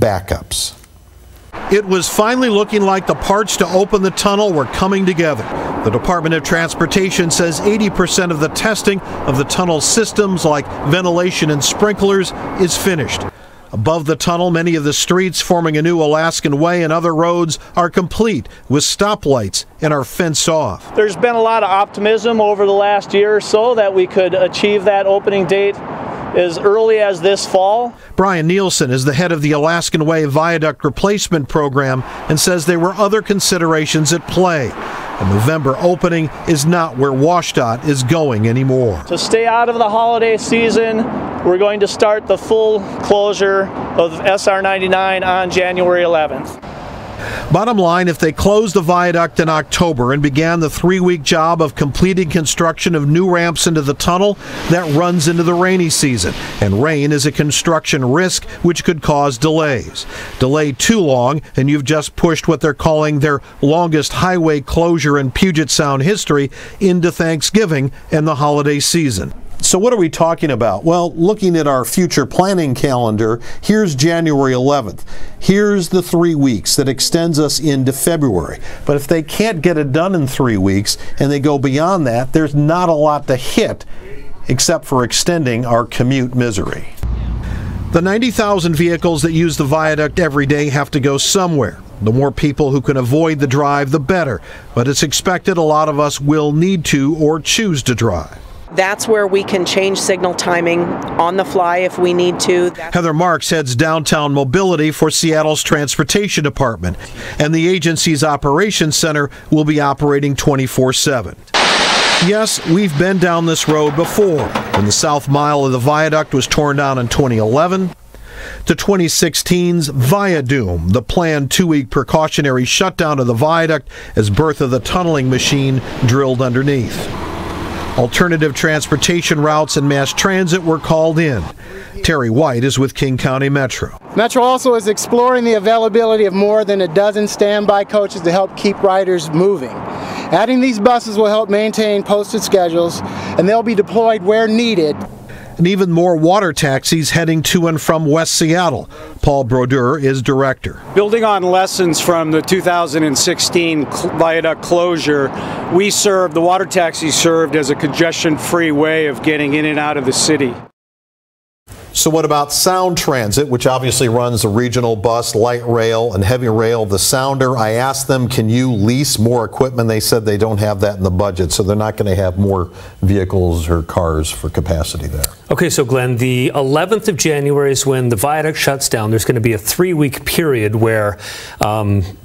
backups. It was finally looking like the parts to open the tunnel were coming together. The Department of Transportation says 80% of the testing of the tunnel systems like ventilation and sprinklers is finished. Above the tunnel, many of the streets forming a new Alaskan Way and other roads are complete with stoplights and are fenced off. There's been a lot of optimism over the last year or so that we could achieve that opening date as early as this fall. Brian Nielsen is the head of the Alaskan Way Viaduct Replacement Program and says there were other considerations at play. A November opening is not where WashDOT is going anymore. To stay out of the holiday season, we're going to start the full closure of SR 99 on January 11th. Bottom line, if they closed the viaduct in October and began the 3-week job of completing construction of new ramps into the tunnel, that runs into the rainy season. And rain is a construction risk which could cause delays. Delay too long, and you've just pushed what they're calling their longest highway closure in Puget Sound history into Thanksgiving and the holiday season. So what are we talking about? Well, looking at our future planning calendar, here's January 11th. Here's the 3 weeks that extends us into February. But if they can't get it done in 3 weeks and they go beyond that, there's not a lot to hit except for extending our commute misery. The 90,000 vehicles that use the viaduct every day have to go somewhere. The more people who can avoid the drive, the better. But it's expected a lot of us will need to or choose to drive. That's where we can change signal timing on the fly if we need to. Heather Marks heads downtown mobility for Seattle's Transportation Department, and the agency's operations center will be operating 24/7. Yes, we've been down this road before, when the south mile of the viaduct was torn down in 2011, to 2016's Viadoom, the planned 2-week precautionary shutdown of the viaduct as birth of the tunneling machine drilled underneath. Alternative transportation routes and mass transit were called in. Terry White is with King County Metro. Metro also is exploring the availability of more than a dozen standby coaches to help keep riders moving. Adding these buses will help maintain posted schedules, and they'll be deployed where needed. And even more water taxis heading to and from West Seattle. Paul Brodeur is director. Building on lessons from the 2016 viaduct closure, the water taxis served as a congestion-free way of getting in and out of the city. So what about Sound Transit, which obviously runs the regional bus, light rail, and heavy rail, the Sounder? I asked them, can you lease more equipment? They said they don't have that in the budget, so they're not going to have more vehicles or cars for capacity there. Okay, so Glenn, the 11th of January is when the viaduct shuts down. There's going to be a 3-week period where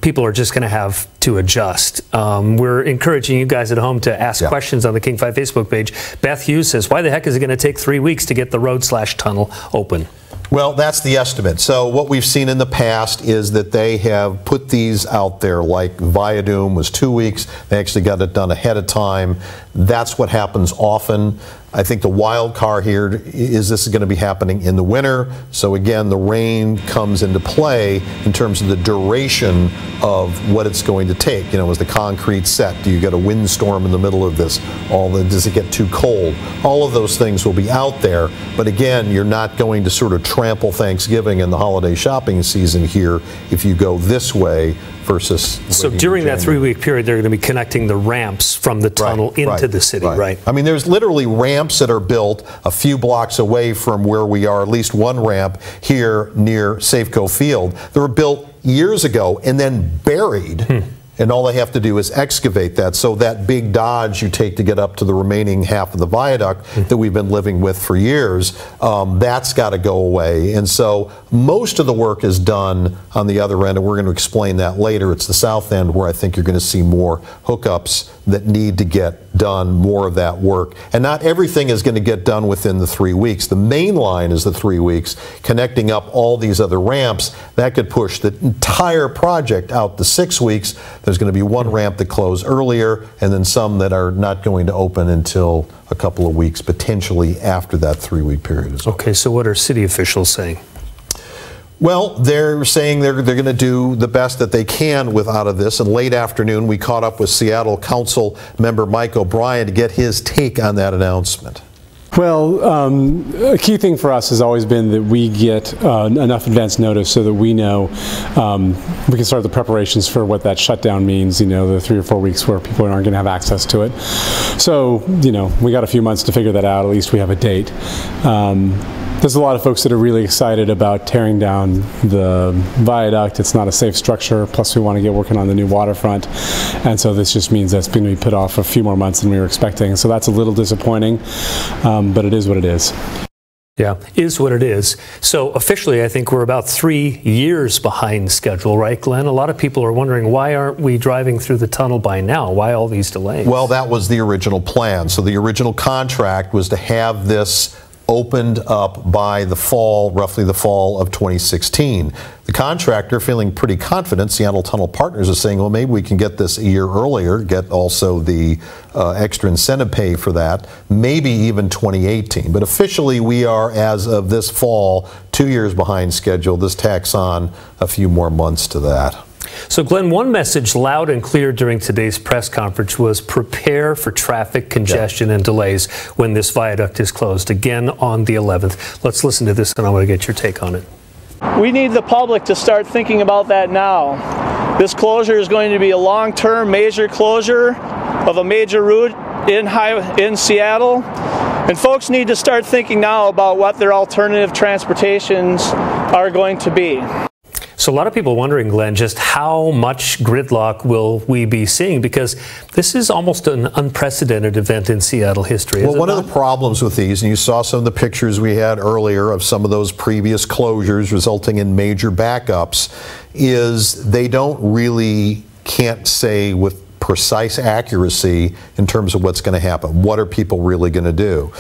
people are just going to have to adjust. We're encouraging you guys at home to ask questions on the King 5 Facebook page. Beth Hughes says, why the heck is it going to take 3 weeks to get the road/tunnel open? Well, that's the estimate. So what we've seen in the past is that they have put these out there, like Viadoom was 2 weeks. They actually got it done ahead of time. That's what happens often. I think the wild card here is this is going to be happening in the winter. So again, the rain comes into play in terms of the duration of what it's going to take. You know, is the concrete set? Do you get a windstorm in the middle of this? Does it get too cold? All of those things will be out there. But again, you're not going to sort of trample Thanksgiving and the holiday shopping season here if you go this way versus. So during that 3-week period, they're going to be connecting the ramps from the tunnel into the city, right? I mean, there's literally ramps that are built a few blocks away from where we are, at least one ramp here near Safeco Field. They were built years ago and then buried. And all they have to do is excavate that. So that big dodge you take to get up to the remaining half of the viaduct that we've been living with for years, that's got to go away. And so most of the work is done on the other end, and we're going to explain that later. It's the south end where I think you're going to see more hookups that need to get done, more of that work. And not everything is going to get done within the 3 weeks. The main line is the 3 weeks, connecting up all these other ramps. That could push the entire project out to 6 weeks. There's going to be one ramp that closed earlier, and then some that are not going to open until a couple of weeks, potentially after that 3-week period is over. Okay, so what are city officials saying? Well, they're saying they're going to do the best that they can out of this. And late afternoon, we caught up with Seattle Council member Mike O'Brien to get his take on that announcement. Well, a key thing for us has always been that we get enough advance notice so that we know we can start the preparations for what that shutdown means, you know, the 3 or 4 weeks where people aren't going to have access to it. So, you know, we got a few months to figure that out. At least we have a date. There's a lot of folks that are really excited about tearing down the viaduct. It's not a safe structure, plus we want to get working on the new waterfront, and so this just means that's going to be put off a few more months than we were expecting, so that's a little disappointing, but it is what it is. Yeah, is what it is. So officially, I think we're about 3 years behind schedule, right, Glenn? A lot of people are wondering, why aren't we driving through the tunnel by now? Why all these delays? Well, that was the original plan. So the original contract was to have this opened up by the fall, roughly the fall of 2016. The contractor, feeling pretty confident, Seattle Tunnel Partners, is saying, well, maybe we can get this a year earlier, get also the extra incentive pay for that, maybe even 2018. But officially, we are, as of this fall, 2 years behind schedule. This tacks on a few more months to that. So, Glenn, one message loud and clear during today's press conference was prepare for traffic congestion and delays when this viaduct is closed, again on the 11th. Let's listen to this, and I want to get your take on it. We need the public to start thinking about that now. This closure is going to be a long-term major closure of a major route in Seattle. And folks need to start thinking now about what their alternative transportations are going to be. So a lot of people wondering, Glenn, just how much gridlock will we be seeing? Because this is almost an unprecedented event in Seattle history. Well, one of the problems with these, and you saw some of the pictures we had earlier of some of those previous closures resulting in major backups, is they can't say with precise accuracy in terms of what's going to happen. What are people really going to do?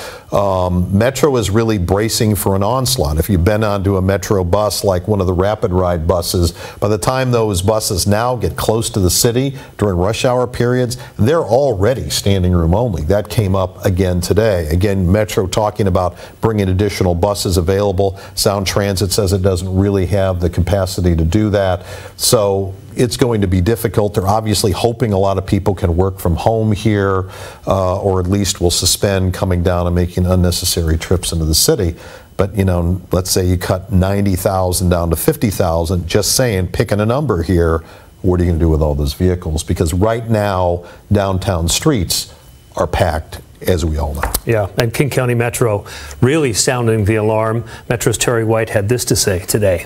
Metro is really bracing for an onslaught. If you've been onto a Metro bus like one of the rapid ride buses, by the time those buses now get close to the city during rush hour periods, they're already standing room only. That came up again today. Again, Metro talking about bringing additional buses available. Sound Transit says it doesn't really have the capacity to do that. So it's going to be difficult. They're obviously hoping a lot of people can work from home here, or at least will suspend coming down and making unnecessary trips into the city. But, you know, let's say you cut 90,000 down to 50,000, just saying, picking a number here, what are you going to do with all those vehicles? Because right now, downtown streets are packed, as we all know. Yeah, and King County Metro really sounding the alarm. Metro's Terry White had this to say today.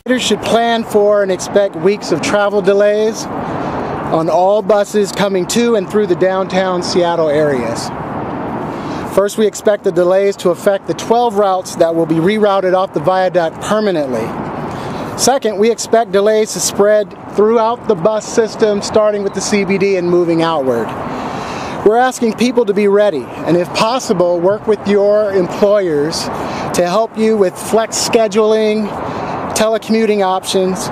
Riders should plan for and expect weeks of travel delays on all buses coming to and through the downtown Seattle areas. First, we expect the delays to affect the 12 routes that will be rerouted off the viaduct permanently. Second, we expect delays to spread throughout the bus system, starting with the CBD and moving outward. We're asking people to be ready, and if possible, work with your employers to help you with flex scheduling, telecommuting options.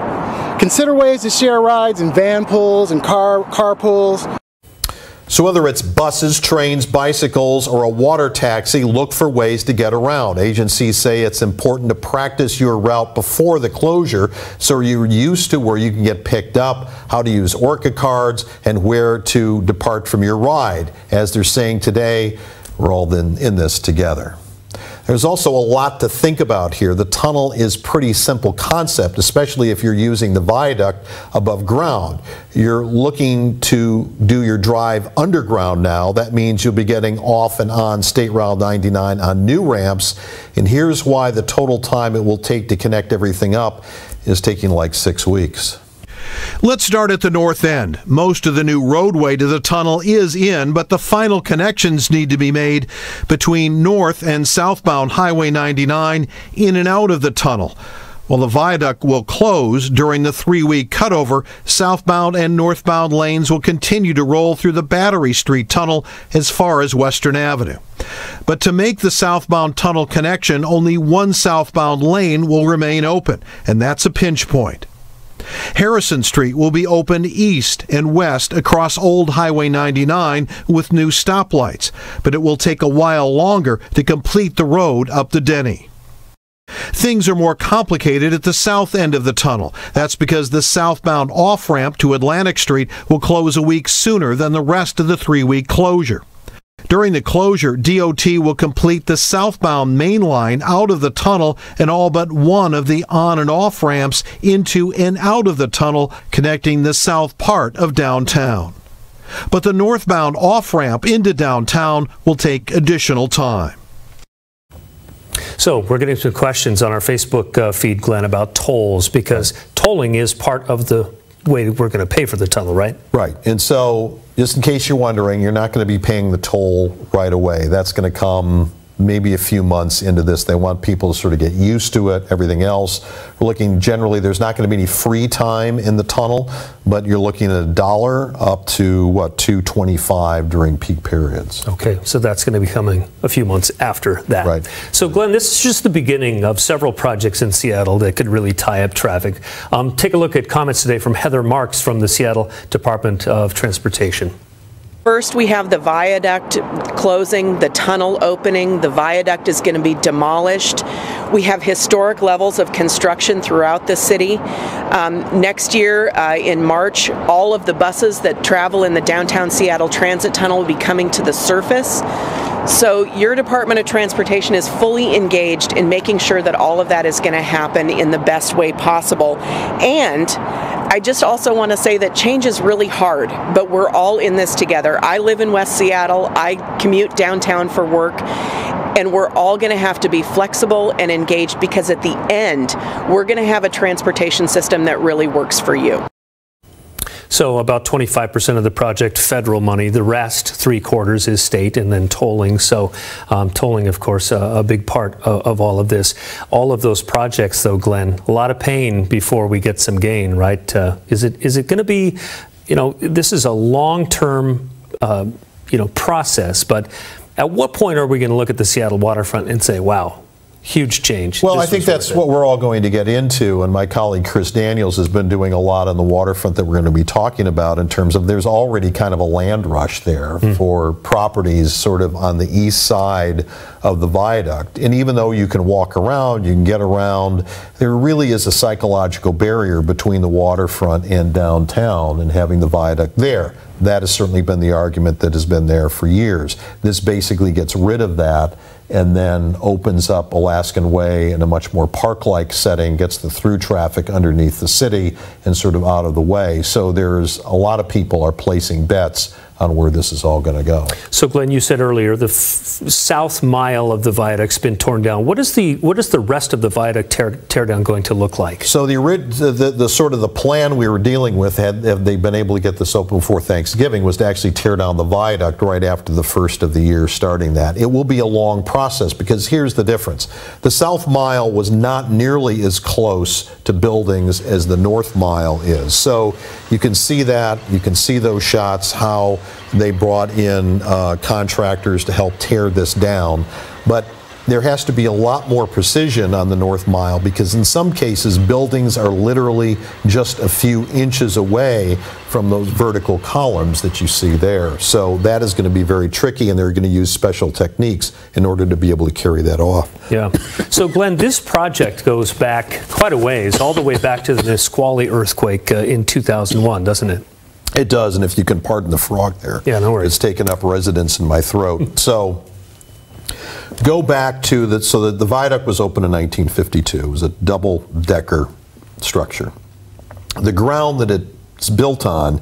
Consider ways to share rides in van pools and carpools. So whether it's buses, trains, bicycles, or a water taxi, look for ways to get around. Agencies say it's important to practice your route before the closure so you're used to where you can get picked up, how to use Orca cards, and where to depart from your ride. As they're saying today, we're all in this together. There's also a lot to think about here. The tunnel is pretty simple concept, especially if you're using the viaduct above ground. You're looking to do your drive underground now. That means you'll be getting off and on State Route 99 on new ramps. And here's why the total time it will take to connect everything up is taking like 6 weeks. Let's start at the north end. Most of the new roadway to the tunnel is in, but the final connections need to be made between north and southbound Highway 99 in and out of the tunnel. While the viaduct will close during the 3-week cutover, southbound and northbound lanes will continue to roll through the Battery Street tunnel as far as Western Avenue. But to make the southbound tunnel connection, only one southbound lane will remain open, and that's a pinch point. Harrison Street will be opened east and west across Old Highway 99 with new stoplights, but it will take a while longer to complete the road up to Denny. Things are more complicated at the south end of the tunnel. That's because the southbound off-ramp to Atlantic Street will close a week sooner than the rest of the 3-week closure. During the closure, DOT will complete the southbound main line out of the tunnel and all but one of the on and off ramps into and out of the tunnel connecting the south part of downtown. But the northbound off-ramp into downtown will take additional time. So we're getting some questions on our Facebook feed, Glenn, about tolls, because tolling is part of the way we're going to pay for the tunnel, right? Right. And so, just in case you're wondering, you're not going to be paying the toll right away. That's going to come maybe a few months into this. They want people to sort of get used to it, everything else. We're looking generally, there's not going to be any free time in the tunnel, but you're looking at $1 up to, what, $2.25 during peak periods. Okay, so that's going to be coming a few months after that. Right. So, Glenn, this is just the beginning of several projects in Seattle that could really tie up traffic. Take a look at comments today from Heather Marks from the Seattle Department of Transportation. First, we have the viaduct closing, the tunnel opening. The viaduct is going to be demolished. We have historic levels of construction throughout the city. Next year, in March, all of the buses that travel in the downtown Seattle Transit Tunnel will be coming to the surface. So your Department of Transportation is fully engaged in making sure that all of that is going to happen in the best way possible. And I just also want to say that change is really hard, but we're all in this together. I live in West Seattle. I commute downtown for work. And we're all going to have to be flexible and engaged, because at the end, we're going to have a transportation system that really works for you. So about 25% of the project federal money, the rest, 3/4, is state, and then tolling. So tolling, of course, a big part of all of this. All of those projects, though, Glenn, a lot of pain before we get some gain, right? Is it going to be, this is a long-term, process, but at what point are we going to look at the Seattle waterfront and say, wow, huge change? Well, I think that's what we're all going to get into, and my colleague Chris Daniels has been doing a lot on the waterfront that we're going to be talking about, in terms of there's already kind of a land rush there for properties sort of on the east side of the viaduct. And even though you can walk around, you can get around, there really is a psychological barrier between the waterfront and downtown, and having the viaduct there. That has certainly been the argument that has been there for years. This basically gets rid of that and then opens up Alaskan Way in a much more park-like setting, gets the through traffic underneath the city and sort of out of the way. So there's a lot of people are placing bets on where this is all going to go. So, Glenn, you said earlier the south mile of the viaduct's been torn down. What is the rest of the viaduct tear down going to look like? So the sort of the plan we were dealing with, had they been able to get this open before Thanksgiving, was to actually tear down the viaduct right after the first of the year, starting that. It will be a long process, because here's the difference. The south mile was not nearly as close to buildings as the north mile is. So you can see that, you can see those shots, how they brought in contractors to help tear this down. But there has to be a lot more precision on the north mile, because in some cases buildings are literally just a few inches away from those vertical columns that you see there. So that is going to be very tricky, and they're going to use special techniques in order to be able to carry that off. Yeah. So, Glenn, this project goes back quite a ways, all the way back to the Nisqually earthquake in 2001, doesn't it? It does, and if you can pardon the frog there. Yeah, no worries. It's taken up residence in my throat. So go back to the viaduct was opened in 1952. It was a double-decker structure. The ground that it's built on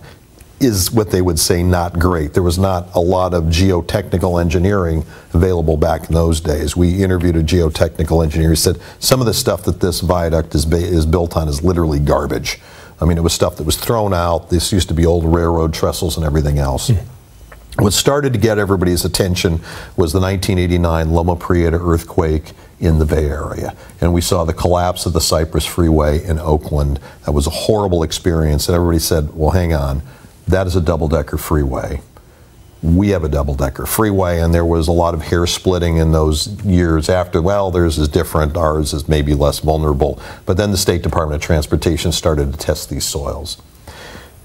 is what they would say not great. There was not a lot of geotechnical engineering available back in those days. We interviewed a geotechnical engineer who said some of the stuff that this viaduct is built on is literally garbage. I mean, it was stuff that was thrown out. This used to be old railroad trestles and everything else. What started to get everybody's attention was the 1989 Loma Prieta earthquake in the Bay Area. And we saw the collapse of the Cypress Freeway in Oakland. That was a horrible experience. And everybody said, well, hang on, that is a double-decker freeway. We have a double-decker freeway, and there was a lot of hair splitting in those years after. Well, theirs is different, ours is maybe less vulnerable. But then the State Department of Transportation started to test these soils.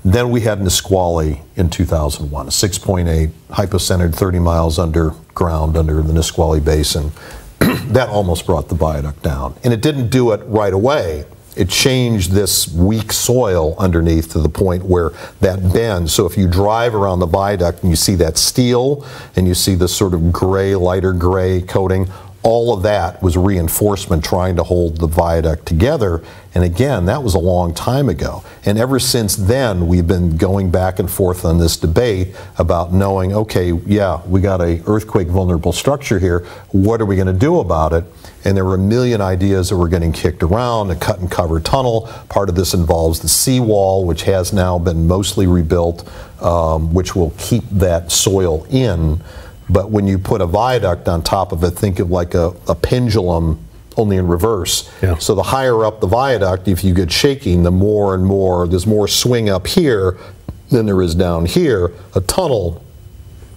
Then we had Nisqually in 2001, a 6.8 hypocentered 30 miles underground under the Nisqually Basin. That almost brought the viaduct down. And it didn't do it right away. it changed this weak soil underneath to the point where that bends. So if you drive around the viaduct and you see that steel and you see this sort of gray, lighter gray coating, all of that was reinforcement trying to hold the viaduct together. And again, that was a long time ago. And ever since then, we've been going back and forth on this debate about knowing, okay, yeah, we got a earthquake vulnerable structure here. What are we going to do about it? And there were a million ideas that were getting kicked around. A cut and cover tunnel. Part of this involves the seawall, which has now been mostly rebuilt, which will keep that soil in. But when you put a viaduct on top of it, think of like a pendulum, only in reverse. Yeah. So the higher up the viaduct, if you get shaking, the more and more, there's more swing up here than there is down here. A tunnel,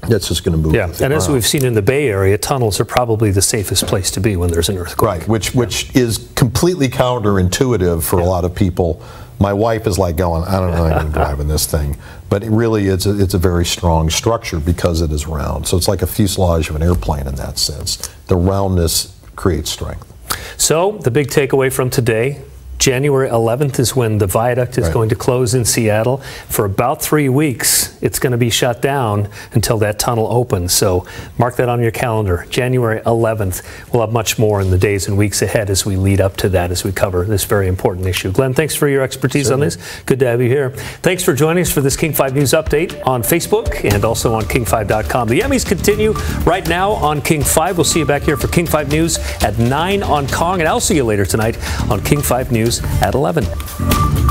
that's just going to move. Yeah, and as we've seen in the Bay Area, tunnels are probably the safest place to be when there's an earthquake. Right, which is completely counterintuitive for a lot of people. My wife is like going, I don't know how I'm driving this thing. But it really it's a very strong structure because it is round. So it's like a fuselage of an airplane in that sense. The roundness creates strength. So the big takeaway from today, January 11th is when the viaduct is going to close in Seattle. For about 3 weeks, it's going to be shut down until that tunnel opens. So mark that on your calendar. January 11th. We'll have much more in the days and weeks ahead as we lead up to that, as we cover this very important issue. Glenn, thanks for your expertise on this. Good to have you here. Thanks for joining us for this King 5 News update on Facebook and also on King5.com. The Emmys continue right now on King 5. We'll see you back here for King 5 News at 9 on Kong, and I'll see you later tonight on King 5 News at 11.